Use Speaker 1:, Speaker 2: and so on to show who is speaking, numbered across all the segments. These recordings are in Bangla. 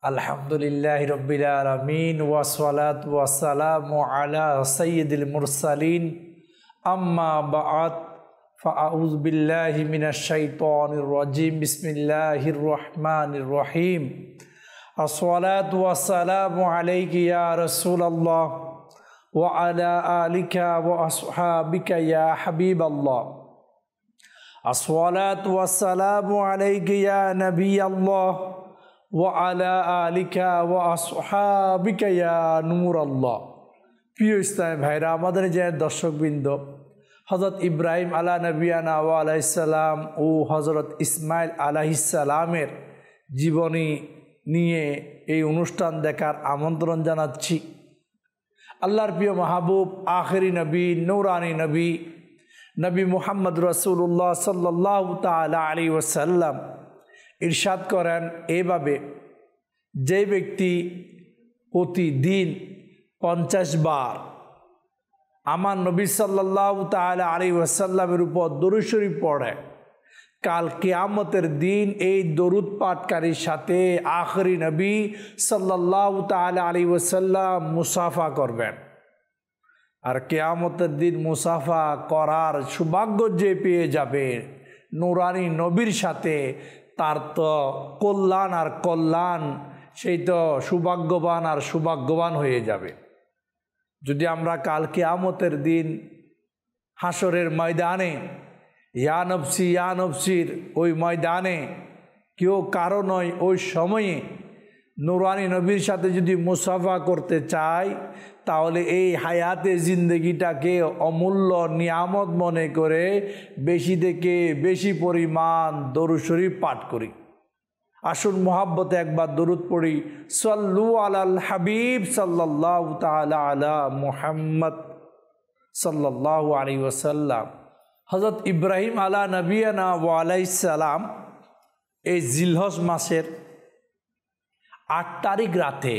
Speaker 1: আলহামদুলিল্লাহি রাব্বিল আলামিন ওয়াসসালাতু ওয়াসসালামু আলা সাইয়্যিদিল মুরসালিন আম্মা বা'দ ফাআউযু বিল্লাহি মিনাশ শাইতানির রাজিম বিসমিল্লাহির রহমানির রহিম আসসালাতু ওয়াসসালামু আলাইকা ইয়া রাসূলুল্লাহ ওয়া আলা আলিকা ওয়া আসহাবিকা ইয়া হাবিবাল্লাহ আসসালাতু ওয়াসসালামু আলাইকা ইয়া নবিয়াল্লাহ ওয়ালা আলিকা ওয়া আসহাবিকা ইয়া নূরাল্লাহ। প্রিয় ইসলামী ভাইরা, আমাদের যে দর্শকবৃন্দ, হযরত ইব্রাহিম আলা নবিয়ানা ওয়া আলাইহিস সালাম ও হযরত ইসমাইল আলাইহিস সালামের জীবনী নিয়ে এই অনুষ্ঠান দেখার আমন্ত্রণ জানাচ্ছি। আল্লাহর প্রিয় মাহবুব আখেরি নবী, নূরানী নবী, নবী মুহাম্মদ রাসূলুল্লাহ সাল্লাল্লাহু তাআলা আলাইহি ওয়াসাল্লাম ইরশাদ করেন এভাবে, যে ব্যক্তি প্রতিদিন 50 বার আমার নবী সাল্লাল্লাহু তাআলা আলাইহি ওয়াসাল্লামের উপর দরুদ শরীফ পড়ে, কাল কিয়ামতের দিন এই দরুদ পাঠকারীর সাথে আখেরি নবী সাল্লাল্লাহু তাআলা আলাইহি ওয়াসাল্লাম মুসাফা করবেন। আর কিয়ামতের দিন মুসাফা করার সৌভাগ্য যে পেয়ে যাবে নূরানী নবীর সাথে, তার তো কল্যাণ আর কল্যাণ, সেই তো সৌভাগ্যবান আর সৌভাগ্যবান হয়ে যাবে। যদি আমরা কাল কিয়ামতের দিন হাসরের ময়দানে ইয়া নফসির ওই ময়দানে কেউ কারো নয়, ওই সময়ে নূরানী নবীর সাথে যদি মুসাফা করতে চাই, তাহলে এই হায়াতে জিন্দগিটাকে অমূল্য নিয়ামত মনে করে বেশি থেকে বেশি পরিমাণ দরুদ শরীফ পাঠ করি। আসুন মুহাব্বতে একবার দরুদ পড়ি। সাল্লু আলাল হাবিব সাল্লাল্লাহু তাআলা আলা মুহাম্মদ সাল্লাল্লাহু আলাইহি ওয়াসাল্লাম। হযরত ইব্রাহিম আলা নবিয়ানা ওয়া আলাইহিস সালাম এই জিলহজ মাসের 8 তারিখ রাতে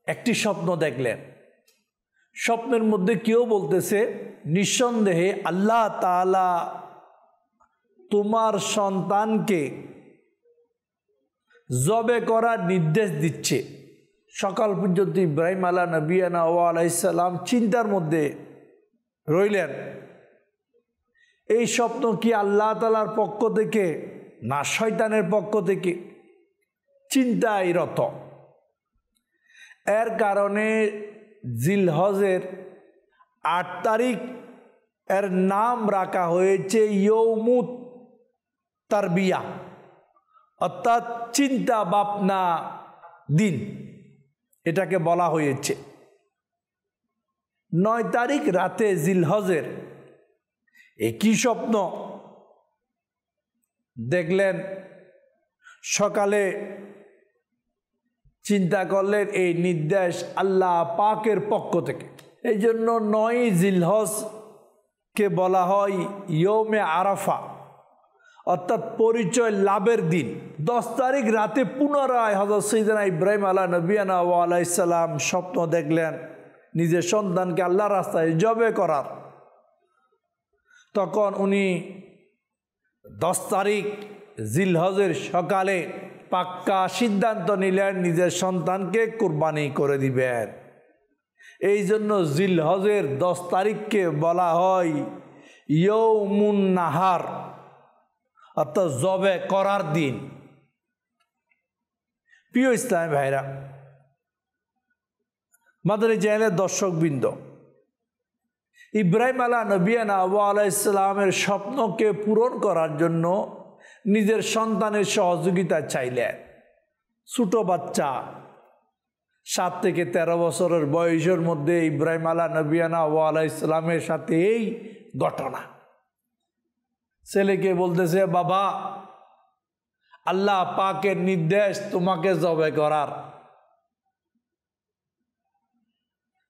Speaker 1: একটি স্বপ্ন দেখলেন। স্বপ্নের মধ্যে কেউ বলতেছে, নিঃসন্দেহে আল্লাহ তাআলা তোমার সন্তানকে জবে করার নির্দেশ দিচ্ছে। সকাল পর্যন্ত ইব্রাহিম আলা নবিয়ানা ওয়া আলাইহিস সালাম চিন্তার মধ্যে রইলেন। এই স্বপ্ন কি আল্লাহ তাআলার পক্ষ থেকে না শয়তানের পক্ষ থেকে? চিন্তায় রত। এর কারণে জিলহজের 8 তারিখ এর নাম রাখা হয়েছে ইয়ৌমুত তারবিয়া, অর্থাৎ চিন্তা ভাবনা দিন এটাকে বলা হয়েছে। 9 তারিখ রাতে জিলহজের একই স্বপ্ন দেখলেন। সকালে চিন্তা করলেন এই নির্দেশ আল্লাহ পাকের পক্ষ থেকে। এই জন্য 9 জিলহজকে বলা হয় ইয়ৌমে আরাফা, অর্থাৎ পরিচয় লাভের দিন। 10 তারিখ রাতে পুনরায় হযরত সাইয়েদনা ইব্রাহিম আলা নবিয়ানা ওয়া আলাইহিস সালাম স্বপ্ন দেখলেন নিজের সন্তানকে আল্লাহর রাস্তায় জবে করার। তখন উনি 10 তারিখ জিলহজের সকালে পাক্কা সিদ্ধান্ত নিলেন নিজের সন্তানকে কুরবানি করে দিবেন। এই জন্য জিলহজের 10 তারিখকে বলা হয় ইয়ৌমুন নাহার, অর্থাৎ জবে করার দিন। প্রিয় ইসলামী ভাইরা, মাদানী চ্যানেলের দর্শকবৃন্দ, ইব্রাহিম আলা নবিয়ানা ওয়া আলাইহিস সালামের স্বপ্নকে পূরণ করার জন্য নিজের সন্তানের সহযোগিতা চাইলেন। ছোট বাচ্চা 7 থেকে 13 বছরের বয়সের মধ্যে ইব্রাহিম আলা নবিয়ানা ওয়া আলাইহিস সালামের সাথে এই ঘটনা। ছেলেকে বলতেছে, বাবা আল্লাহ পাকের নির্দেশ তোমাকে জবে করার।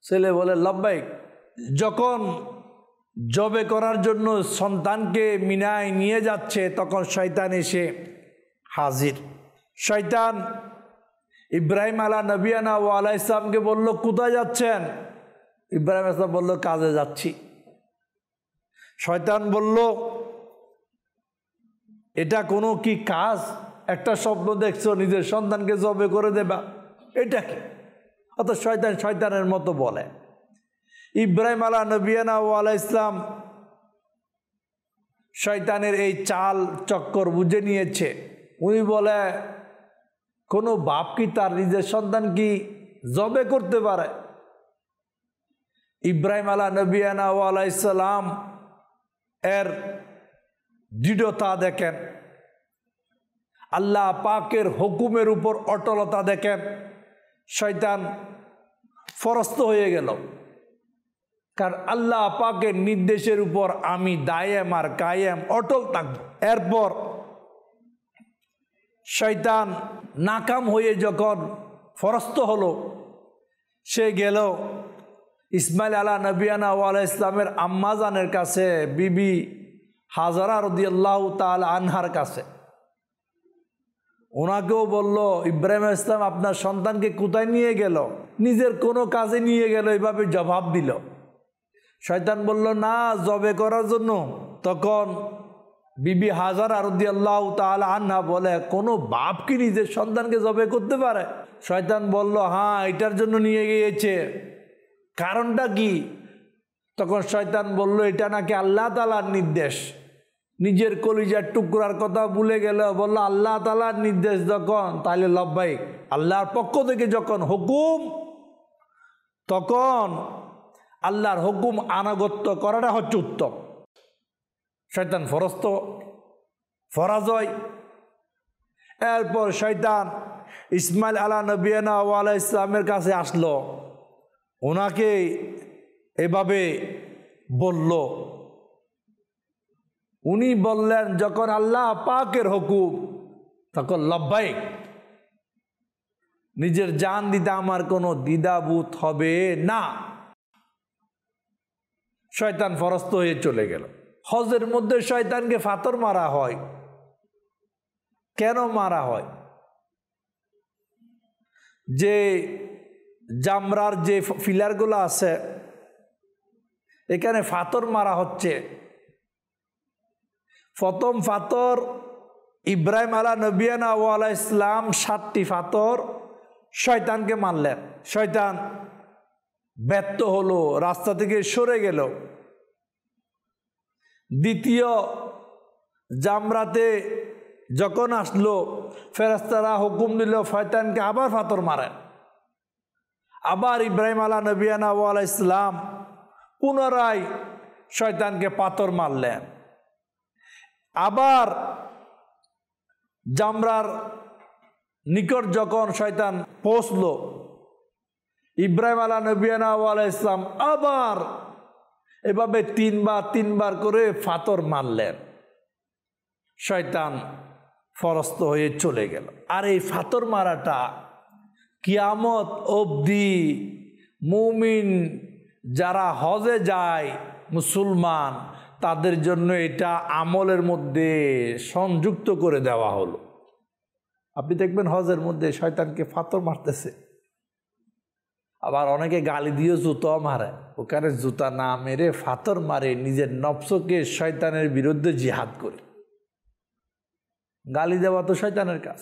Speaker 1: ছেলে বলে, লব্বাইক। যখন জবে করার জন্য সন্তানকে মিনায় নিয়ে যাচ্ছে, তখন শয়তান এসে হাজির। শয়তান ইব্রাহিম আলা নবিয়ানা ওয়া আলাইহিস সালামকে বলল, কোথায় যাচ্ছেন? ইব্রাহিম আলাইহিস সালাম বলল, কাজে যাচ্ছি। শয়তান বলল, এটা কোনো কি কাজ? একটা স্বপ্ন দেখছো নিজের সন্তানকে জবে করে দেবা, এটা কি? অত শয়তান শয়তানের মতো বলে। ইব্রাহিম আলা নবিয়ানা আলাইহিস সালাম শয়তানের এই চাল চক্কর বুঝে নিয়েছে। উনি বলে, কোনো বাপ কি তার নিজের সন্তান কি জবে করতে পারে? ইব্রাহিম আলা নবিয়ানা আলাইহিস সালাম এর দৃঢ়তা দেখেন, আল্লাহ পাকের হুকুমের উপর অটলতা দেখেন। শয়তান ফরস্ত হয়ে গেল, কারণ আল্লাহ পাকের নির্দেশের উপর আমি দায়েম আর কায়েম অটল থাকব। এরপর শয়তান নাকাম হয়ে যখন ফরস্ত হলো, সে গেল ইসমাইল আলা নবিয়ানা আলাইহিস সালামের আম্মাজানের কাছে, বিবি হাজারা রাদিয়াল্লাহু তাআলা আনহার কাছে। ওনাকেও বলল, ইব্রাহিম আলাইহিস সালাম আপনার সন্তানকে কোথায় নিয়ে গেল? নিজের কোনো কাজে নিয়ে গেল, এইভাবে জবাব দিল। শয়তান বলল, না, জবে করার জন্য। তখন বিবি হাজারা রাদিয়াল্লাহু তাআলা আনহা বলে, কোনো বাপ কি নিজের সন্তানকে জবে করতে পারে? শয়তান বলল, হ্যাঁ, এটার জন্য নিয়ে গিয়েছে। কারণটা কি? তখন শয়তান বলল, এটা নাকি আল্লাহ তাআলার নির্দেশ। নিজের কলিজার টুকরার কথা ভুলে গেল, বলল আল্লাহ তাআলার নির্দেশ যখন, তাহলে লব্বাইক। আল্লাহর পক্ষ থেকে যখন হুকুম, তখন আল্লাহর হুকুম আনুগত্য করাটা হচ্ছে উত্তম। শয়তান ফরস্ত ফরাজয়। এরপর শয়তান ইসমাইল আলা নবিয়ানা আলাইহিস সালামের কাছে আসলো, ওনাকে এভাবে বলল। উনি বললেন, যখন আল্লাহ পাকের হুকুম, তখন লব্বাইক, নিজের জান দিতে আমার কোনো দ্বিধাবোধ হবে না। শয়তান ফরস্ত হয়ে চলে গেল। হজের মধ্যে শয়তানকে ফাতর মারা হয়। কেন মারা হয়? যে জামরার যে ফিলারগুলো আছে, এখানে ফাতর মারা হচ্ছে। প্রথম ফাতর ইব্রাহিম আলা নবিয়ানা আলাইহিস সালাম 7টি ফাতর শয়তানকে মারলেন। শয়তান ব্যর্থ হলো, রাস্তা থেকে সরে গেল। দ্বিতীয় জামরাতে যখন আসলো, ফেরেশতারা হুকুম দিল শয়তানকে আবার ফাতর মারেন। আবার ইব্রাহিম আলা নবিয়ানা আলাইহিস সালাম পুনরায় শয়তানকে পাথর মারলেন। আবার জামরার নিকট যখন শয়তান পৌঁছলো, ইব্রাহিম আলা নবিয়ানা আলাইহিস সালাম আবার এভাবে তিনবার করে ফাতর মারলেন। শয়তান ফরস্ত হয়ে চলে গেল। আর এই ফাতর মারাটা কিয়ামত অবধি মুমিন যারা হজে যায়, মুসলমান, তাদের জন্য এটা আমলের মধ্যে সংযুক্ত করে দেওয়া হলো। আপনি দেখবেন হজের মধ্যে শয়তানকে ফাতর মারতেছে, আবার অনেকে গালি দিয়ে জুতো মারে। ওখানে জুতা না মেরে ফাতর মারে, নিজের নফসকে শয়তানের বিরুদ্ধে জিহাদ করে। গালি দেওয়া তো শয়তানের কাজ,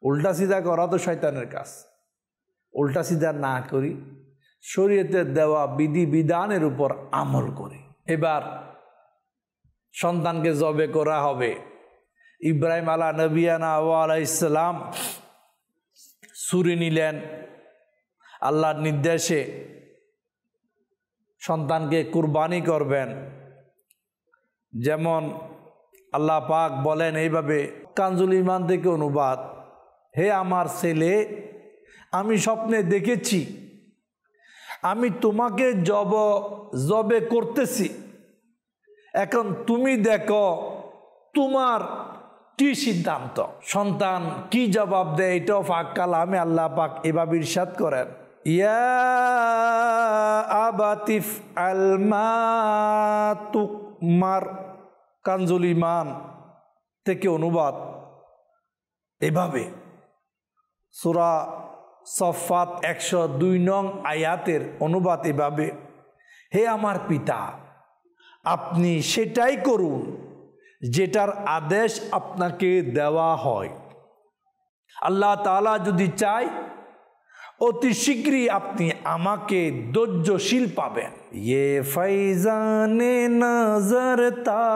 Speaker 1: উল্টা সিধা করা তো শয়তানের কাজ। উল্টা সিধা না করি, শরীয়তের দেওয়া বিধি বিধানের উপর আমল করি। এবার সন্তানকে জবে করা হবে। ইব্রাহিম আলা নবিয়ানা আলাইহিস সালাম ছুরি নিলেন, আল্লাহর নির্দেশে সন্তানকে কুরবানি করবেন। যেমন আল্লাহ পাক বলেন এইভাবে, কানজুল ঈমান থেকে অনুবাদ, হে আমার ছেলে, আমি স্বপ্নে দেখেছি আমি তোমাকে জবে করতেছি। এখন তুমি দেখো তোমার কি সিদ্ধান্ত। সন্তান কি জবাব দেয়, এটাও পাক কালামে আল্লাহ পাক এভাবে ইরশাদ করেন, ইয়া আবাতিফ আল মা তুমার। কানজুল ঈমান থেকে অনুবাদ এভাবে। সূরা সফাত 102 নং আয়াতের অনুবাদ এভাবে, হে আমার পিতা, আপনি সেটাই করুন যেটার আদেশ আপনাকে দেওয়া হয়। আল্লাহ তাআলা যদি চায় অতি শীঘ্রই আপনি আমাকে ধৈর্যশীল পাবেন। ये फैज़ाने नज़र था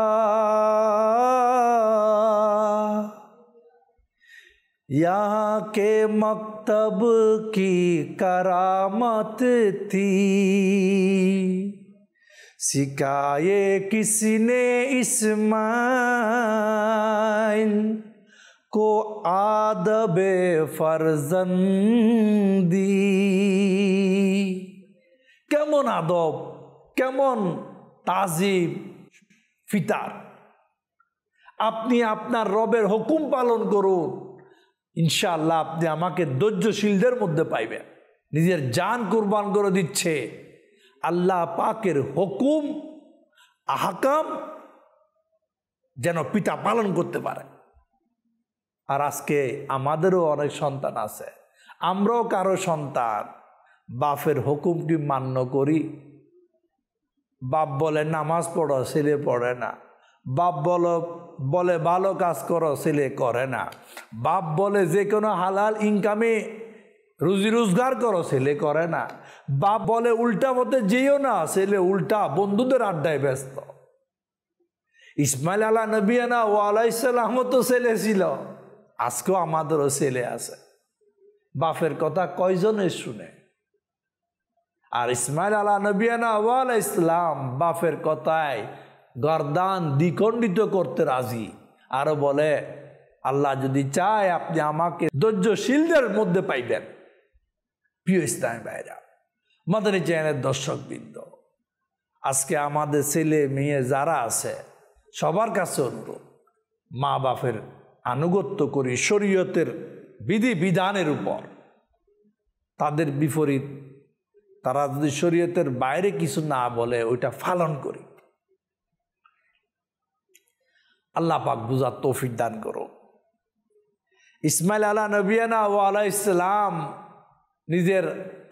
Speaker 1: यहाँ के मकतब की करामत थी, सिखाए किसने इस्माइल को आदबे फरजंदी। কেমন আদব, কেমন তাজিব ফিতার। আপনি আপনার রবের হুকুম পালন করুন, ইনশাআল্লাহ আপনি আমাকে ধৈর্যশীলদের মধ্যে পাইবেন। নিজের জান কুরবান করে দিচ্ছে আল্লাহ পাকের হুকুম আহকাম যেন পিতা পালন করতে পারে। আর আজকে আমাদেরও অনেক সন্তান আছে, আমরাও কারো সন্তান, বাপের হুকুম কি মান্য করি? বাপ বলে নামাজ পড়ো, ছেলে পড়ে না। বাপ বলে ভালো কাজ করো, ছেলে করে না। বাপ বলে যে কোনো হালাল ইনকামে রুজি রোজগার করো, ছেলে করে না। বাপ বলে উল্টা পথে যেও না, ছেলে উল্টা বন্ধুদের আড্ডায় ব্যস্ত। ইসমাইল আলাহ নবিয়ানা ও আলাইসাল্লামও তো ছেলে ছিল, আজকেও আমাদেরও ছেলে আছে। বাপের কথা কয়জনে শুনে? আর ইসমাইল আলাহ নবিয়ানা ও আলাইসাল্লাম বাপের কথায় গর্দান দ্বিখণ্ডিত করতে রাজি। আরো বলে আল্লাহ যদি চায় আপনি আমাকে ধৈর্যশীলদের মধ্যে পাইবেন। প্রিয় ইসলামী ভাইরা, মাদানী চ্যানেলের দর্শকবৃন্দ, আজকে আমাদের ছেলে মেয়ে যারা আছে সবার কাছে অনুরোধ, মা বাপের আনুগত্য করি শরীয়তের বিধি বিধানের উপর। তাদের বিপরীত তারা যদি শরীয়তের বাইরে কিছু না বলে ওইটা পালন করি। আল্লাহ পাক বুঝার তৌফিক দান করো। ইসমাইল আলাহ নবিয়ানা ও আলাইহিসসালাম নিজের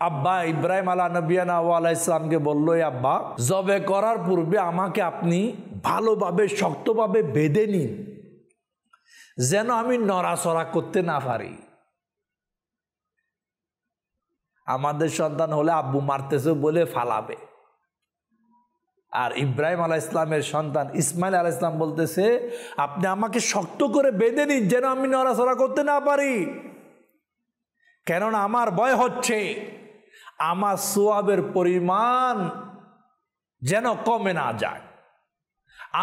Speaker 1: আব্বা ইব্রাহিম আলাহ নবিয়ানা ও আলাইহিসসালামকে বলল, আব্বা জবে করার পূর্বে আমাকে আপনি ভালোভাবে শক্তভাবে বেঁধে নিন, যেন আমি নড়াচড়া করতে না পারি। আমাদের সন্তান হলে আব্বু মারতেছে বলে ফালাবে, আর ইব্রাহিম আলাইহিস সালামের সন্তান ইসমাইল আলাইহিস সালাম বলতেছে আপনি আমাকে শক্ত করে বেঁধে নিন যেন আমি নড়াচড়া করতে না পারি, কেননা আমার ভয় হচ্ছে আমার সোয়াবের পরিমাণ যেন কমে না যায়,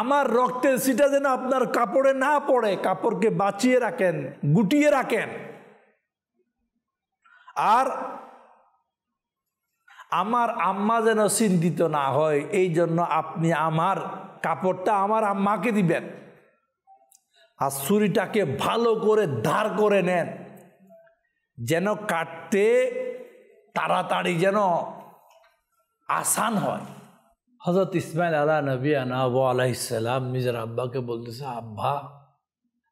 Speaker 1: আমার রক্তের ছিটা যেন আপনার কাপড়ে না পড়ে। কাপড়কে বাঁচিয়ে রাখেন, গুটিয়ে রাখেন। আর আমার আম্মা যেন চিন্তিত না হয়, এই জন্য আপনি আমার কাপড়টা আমার আম্মাকে দিবেন। আর ছুরিটাকে ভালো করে ধার করে নেন, যেন কাটতে তাড়াতাড়ি যেন আসান হয়। হযরত ইসমাইল আলাহ নবিয়ানা আলাইহিস সালাম নিজের আব্বাকে বলতেছে, আব্বা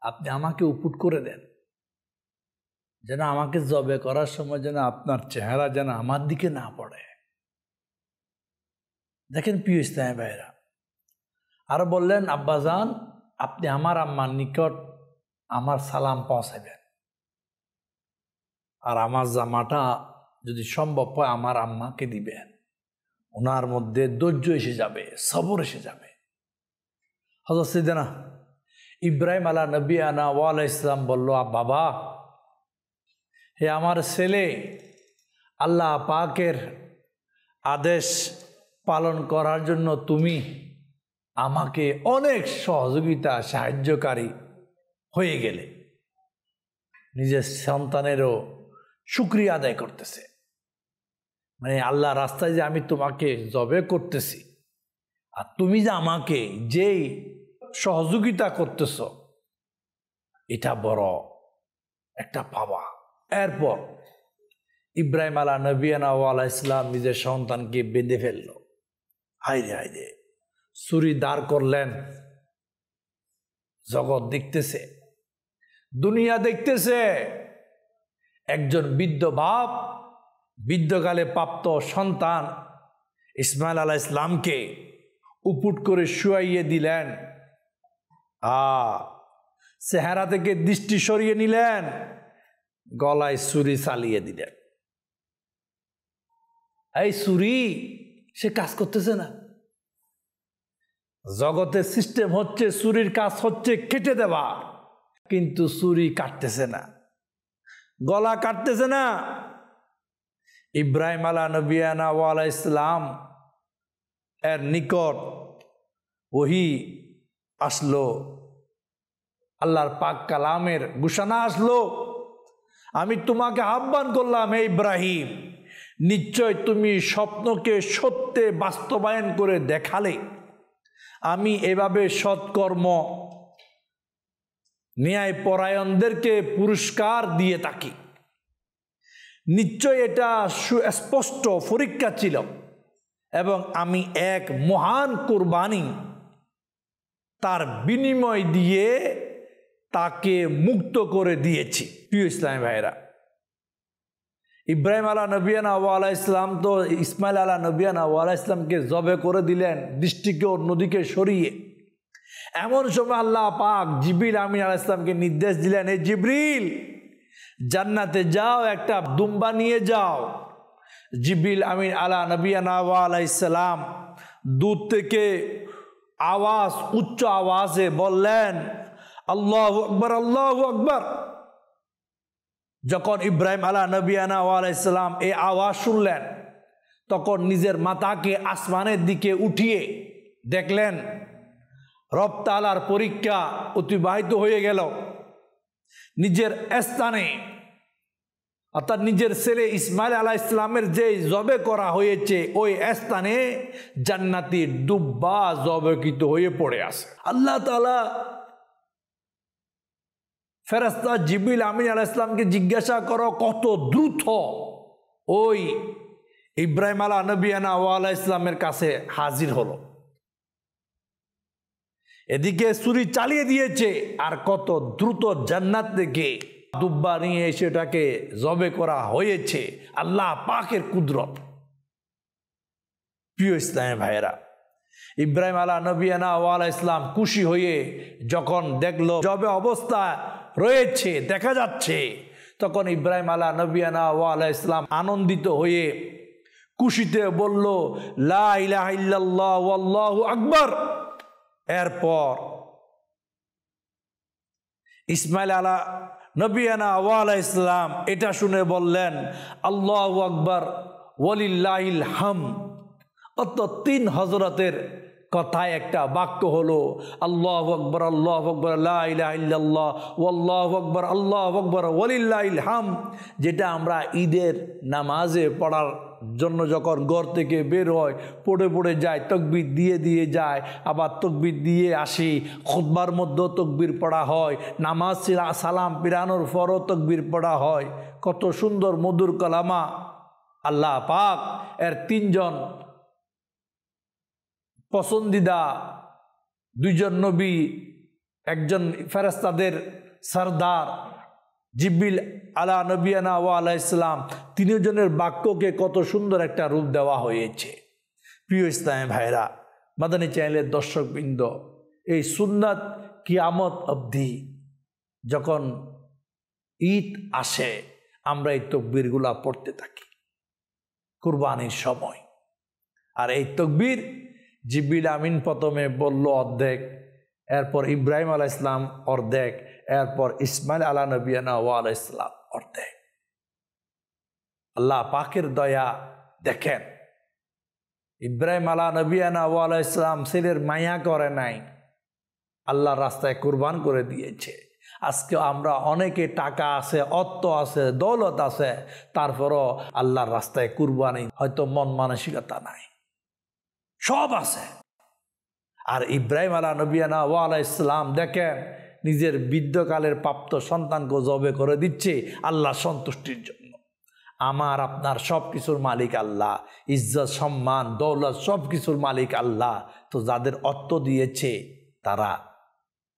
Speaker 1: আপনি আমাকে উপুট করে দেন, যেন আমাকে জবে করার সময় যেন আপনার চেহারা যেন আমার দিকে না পড়ে। দেখেন প্রিয় ইসলামী ভাইরা, আর বললেন আব্বাজান আপনি আমার আম্মার নিকট আমার সালাম পৌঁছাবেন, আর আমার জামাটা যদি সম্ভব হয় আমার আম্মাকে দিবেন। ওনার মধ্যে ধৈর্য এসে যাবে, সবর এসে যাবে। হযরত সাইয়েদনা ইব্রাহিম আলাহ নবিয়ানা আলাইহিস সালাম বলল, বাবা হে আমার ছেলে, আল্লাহ পাকের আদেশ পালন করার জন্য তুমি আমাকে অনেক সহযোগিতা সাহায্যকারী হয়ে গেলে। নিজের সন্তানেরও শুকরিয়া আদায় করতেছে, মানে আল্লাহ রাস্তায় যে আমি তোমাকে জবে করতেছি আর তুমি যে আমাকে যেই সহযোগিতা করতেছ এটা বড় একটা পাওয়া। এরপর ইব্রাহিম আলাহ নবিয়ানা আলাইহিস সালাম নিজের সন্তানকে বেঁধে ফেলল। হায়রে হায়রে, ছুরি দাঁড় করলেন। জগৎ দেখতেছে, দুনিয়া দেখতেছে, একজন বৃদ্ধ বাপ বৃদ্ধকালে প্রাপ্ত সন্তান ইসমাইল আলাইহিস সালামকে উপুট করে শুয়াইয়ে দিলেন। চেহারা থেকে দৃষ্টি সরিয়ে নিলেন, গলায় ছুরি চালিয়ে দিলেন। এই ছুরি সে কাজ করতেছে না। জগতের সিস্টেম হচ্ছে ছুরির কাজ হচ্ছে কেটে দেওয়া, কিন্তু ছুরি কাটতেছে না, গলা কাটতেছে না। ইব্রাহিম আলা নবিয়ানা ওয়া আলাইহিস সালাম এর নিকট ওহী আসলো, আল্লাহর পাক কালামের ঘোষণা আসলো, আমি তোমাকে আহ্বান করলাম, হে ইব্রাহিম, নিশ্চয় তুমি স্বপ্নকে সত্যে বাস্তবায়ন করে দেখালে। আমি এভাবে সৎকর্ম ন্যায় পরায়ণদেরকে পুরস্কার দিয়ে থাকি। নিশ্চয় এটা সুস্পষ্ট পরীক্ষা ছিল এবং আমি এক মহান কুরবানি তার বিনিময় দিয়ে তাকে মুক্ত করে দিয়েছি। প্রিয় ইসলামী ভাইরা, ইব্রাহিম আলা নবিয়ানা ওয়া আলাইহিস সালাম তো ইসমাইল আলা নবিয়ানা ওয়া আলাইহিস সালামকে জবে করে দিলেন, দৃষ্টিকে অন্যদিকে সরিয়ে। এমন সময় আল্লাহ পাক জিবরিল আমিন আলাইহিস সালামকে নির্দেশ দিলেন, এই জিবরিল, জান্নাতে যাও, একটা দুম্বা নিয়ে যাও। জিবরিল আমিন আলা নবিয়ানা ওয়া আলাইহিস সালাম দূর থেকে আওয়াজ, উচ্চ আওয়াজে বললেন, আল্লাহু আকবার, আল্লাহু আকবার। যখন ইব্রাহিম আলা নবিয়ানা ওয়া আলাইহিস সালাম এই আওয়াজ শুনলেন, তখন নিজের মাথাকে আসমানের দিকে উঠিয়ে দেখলেন রব তাআলার পরীক্ষা অতিবাহিত হয়ে গেল। নিজের স্থানে, অর্থাৎ নিজের ছেলে ইসমাইল আলাইহিস সালামের যে জবে করা হয়েছে ওই স্থানে জান্নাতি দুব্বা জবেকৃত হয়ে পড়ে আছে। আল্লাহ তাআলা ফেরেশতা জিবরিল আমিন আলাইহিস সালামকে জিজ্ঞাসা করো, কত দ্রুত ওই ইব্রাহিম আলা নবিয়ানা ওয়া আলাইহিস সালামের কাছে হাজির হলো। এদিকে ছুরি চালিয়ে দিয়েছে, আর কত দ্রুত জান্নাত থেকে দুব্বা নিয়ে সেটাকে জবে করা হয়েছে। আল্লাহ পাকের কুদরত। প্রিয় ইসলামী ভাইয়েরা, ইব্রাহিম আলা নবিয়ানা ওয়া আলাইহিস সালাম খুশি হয়ে যখন দেখলো জবে অবস্থা রয়েছে, দেখা যাচ্ছে, তখন ইব্রাহিম আলা নবিয়ানা ওয়া আলাইহিস সালাম আনন্দিত হয়ে খুশিতে বলল, লা ইলাহা ইল্লাল্লাহ ওয়াল্লাহু আকবার। এরপর ইসমাইল আলা নবিয়ানা ওয়া আলাইহিস সালাম এটা শুনে বললেন, আল্লাহু আকবার ওয়ালিল্লাহিল হামদ। অর্থাৎ তিন হযরতের কথায় একটা বাক্য হলো আল্লাহু আকবার, আল্লাহু আকবার, লা ইলাহা ইল্লাল্লাহ ওয়াল্লাহু আকবার, আল্লাহু আকবার ওয়ালিল্লাহিল হামদ, যেটা আমরা ঈদের নামাজে পড়ার জন্য যখন ঘর থেকে বের হয় পড়ে পড়ে যায়, তাকবীর দিয়ে দিয়ে যায়, আবার তাকবীর দিয়ে আসি, খুতবার মধ্যেও তাকবীর পড়া হয়, নামাজ সালাম পিরানোর পরও তাকবীর পড়া হয়। কত সুন্দর মধুর কালামা। আল্লাহ পাক এর তিনজন পছন্দিদা, দুইজন নবী, একজন ফেরেশতাদের সরদার জিবরিল আলা নবিয়ানা ওয়া আলাইহিস সালাম, তিনজনের বাক্যকে কত সুন্দর একটা রূপ দেওয়া হয়েছে। প্রিয় ইসলামী ভাইরা, মাদানী চ্যানেলের দর্শকবৃন্দ, এই সুন্নাত কিয়ামত অবধি যখন ঈদ আসে আমরা এই তাকবীরগুলা পড়তে থাকি কুরবানির সময়। আর এই তাকবীর জিবরিল আমিন প্রথমে বলল অর্ধেক, এরপর ইব্রাহিম আলাইহিস সালাম অর্ধেক, এরপর ইসমাইল আলা নবিয়ানা ওয়া আলাইহিস সালাম অর্ধেক। আল্লাহ পাকের দয়া দেখেন, ইব্রাহিম আলা নবিয়ানা ওয়া আলাইহিস সালাম ছেলের মায়া করে নাই, আল্লাহর রাস্তায় কুরবান করে দিয়েছে। আজকে আমরা অনেকে টাকা আছে, অর্থ আছে, দৌলত আছে, তারপরও আল্লাহর রাস্তায় কুরবানি হয়তো মন মানসিকতা নাই, সব আছে। আর ইব্রাহিম আলা নবিয়ানা ওয়া আলাইহিস সালাম দেখেন নিজের বৃদ্ধকালের প্রাপ্ত সন্তানকে জবে করে দিচ্ছে আল্লাহর সন্তুষ্টির জন্য। আমার আপনার সব কিছুর মালিক আল্লাহ, ইজ্জত সম্মান দৌলত সব কিছুর মালিক আল্লাহ। তো যাদের অর্থ দিয়েছে তারা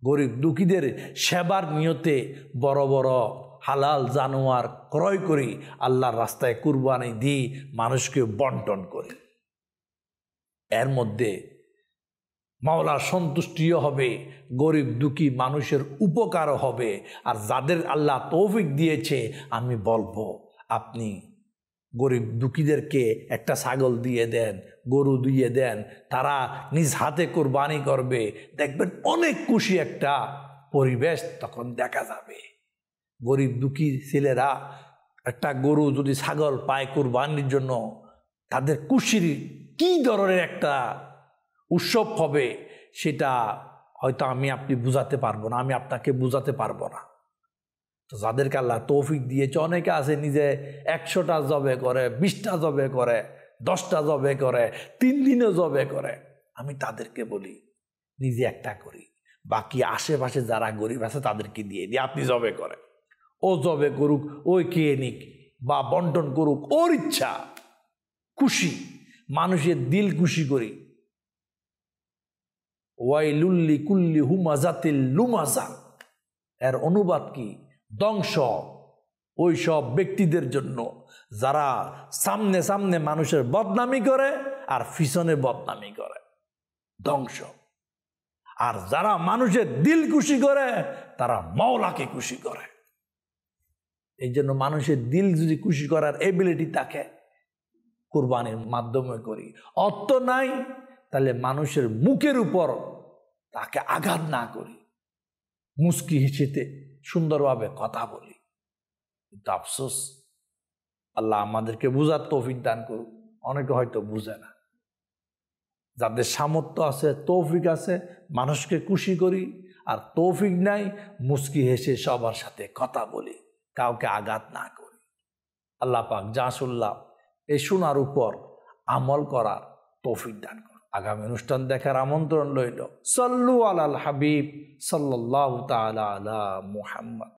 Speaker 1: গরিব দুঃখীদের সেবার নিয়তে বড় বড় হালাল জানোয়ার ক্রয় করি আল্লাহর রাস্তায় কুরবানি দিই, মানুষকে বন্টন করি। এর মধ্যে মাওলার সন্তুষ্টিও হবে, গরিব দুঃখী মানুষের উপকারও হবে। আর যাদের আল্লাহ তৌফিক দিয়েছে, আমি বলবো আপনি গরিব দুঃখীদেরকে একটা ছাগল দিয়ে দেন, গরু দিয়ে দেন, তারা নিজ হাতে কোরবানি করবে, দেখবেন অনেক খুশি একটা পরিবেশ তখন দেখা যাবে। গরিব দুঃখী ছেলেরা একটা গরু যদি ছাগল পায় কোরবানির জন্য, তাদের খুশির কী ধরনের একটা উৎসব হবে সেটা হয়তো আপনি বুঝাতে পারবো না, আমি আপনাকে বুঝাতে পারবো না। তো যাদেরকে আল্লাহ তৌফিক দিয়েছে, অনেকে আছে নিজে 100টা জবে করে, 20টা জবে করে, 10টা জবে করে, 3 দিনও জবে করে। আমি তাদেরকে বলি নিজে একটা করি, বাকি আশেপাশে যারা গরিব আছে তাদেরকে দিয়ে দিই, আপনি জবে করেন, ও জবে করুক, ওই খেয়ে নিক বা বন্টন করুক, ওর ইচ্ছা। খুশি, মানুষের দিল খুশি করি। ওয়াইলুল্লি কুল্লি হুমাজাতিল লুমাজা, এর অনুবাদ কি? ধ্বংস ওই সব ব্যক্তিদের জন্য যারা সামনে সামনে মানুষের বদনামি করে আর পিছনে বদনামি করে, ধ্বংস। আর যারা মানুষের দিল খুশি করে তারা মাওলাকে খুশি করে। এই জন্য মানুষের দিল যদি খুশি করার এবিলিটি থাকে, কুরবানির মাধ্যমে করি। অর্থ নাই তাহলে মানুষের মুখের উপর তাকে আঘাত না করি, মুস্কি হেসেতে সুন্দরভাবে কথা বলি। কিন্তু আফসোস, আল্লাহ আমাদেরকে বুঝার তৌফিক দান করুক। অনেকে হয়তো বুঝে না, যাদের সামর্থ্য আছে, তৌফিক আছে, মানুষকে খুশি করি, আর তৌফিক নাই, মুস্কি হেসে সবার সাথে কথা বলি, কাউকে আঘাত না করি। আল্লাহ পাক যা শুনলাম এই শোনার উপর আমল করার তৌফিক দান করুন। আগামী অনুষ্ঠান দেখার আমন্ত্রণ রইল। সাল্লু আলাল হাবিব সাল্লাল্লাহু তাআলা আলা মুহাম্মদ।